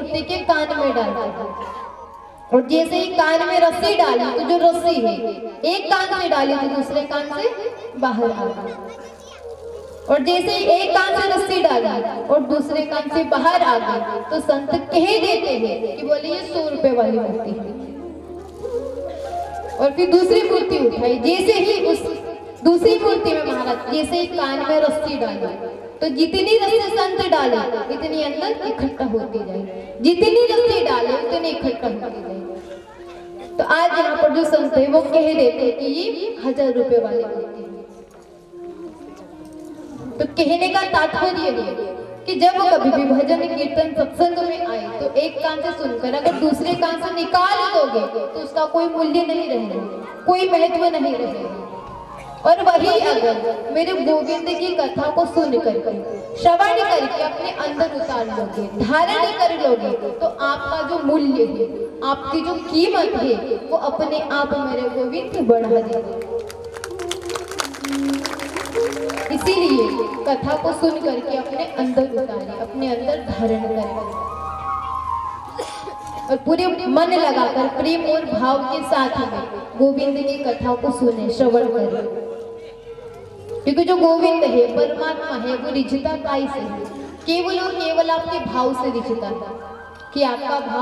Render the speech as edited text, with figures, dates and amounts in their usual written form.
मूर्ति के कान में डालते थे। और जैसे ही कान में रस्सी डाली तो जो रस्सी है एक कान से डाली तो दूसरे कान से बाहर आ गई, और जैसे ही एक कान से रस्सी डाली और दूसरे कान से बाहर आ गई तो संत कह देते हैं कि बोले ये 100 रुपए वाली मूर्ति है। और फिर दूसरी मूर्ति उठाई, जैसे ही उस दूसरी मूर्ति में महाराज जैसे ही कान में रस्सी डाली तो जितनी रस्सी संत डाले इतनी अंदर इकट्ठा होती जाए, जितनी रस्सी डाले उतनी इकट्ठा होती जाए। तो आज यहाँ पर जो संत है वो कह देते हैं कि ये 1000 रुपए वाली मूर्ति है। तो कहने का तात्पर्य है कि जब कभी भी भजन कीर्तन सत्संग में आए तो एक कान से सुनकर अगर दूसरे कान से निकाल दोगे तो उसका कोई मूल्य नहीं रहेगा, कोई महत्व नहीं रहेगा। और वही अगर मेरे गोविंद की कथा को सुन करके श्रवण करके अपने अंदर उतार लोगे, धारण कर लोगे, तो आपका जो मूल्य है, आपकी जो कीमत है वो अपने आप मेरे गोविंद बढ़ा देगा। इसीलिए कथा को सुन करके अपने अंदर उतारे, अपने अंदर धारण करें और पूरे मन लगाकर प्रेम और भाव के साथ में गोविंद की कथा को सुने, श्रवण करें। क्योंकि जो गोविंद है, परमात्मा है, वो रिझता काई से, केवल और केवल आपके भाव से रिझता है कि आपका भाव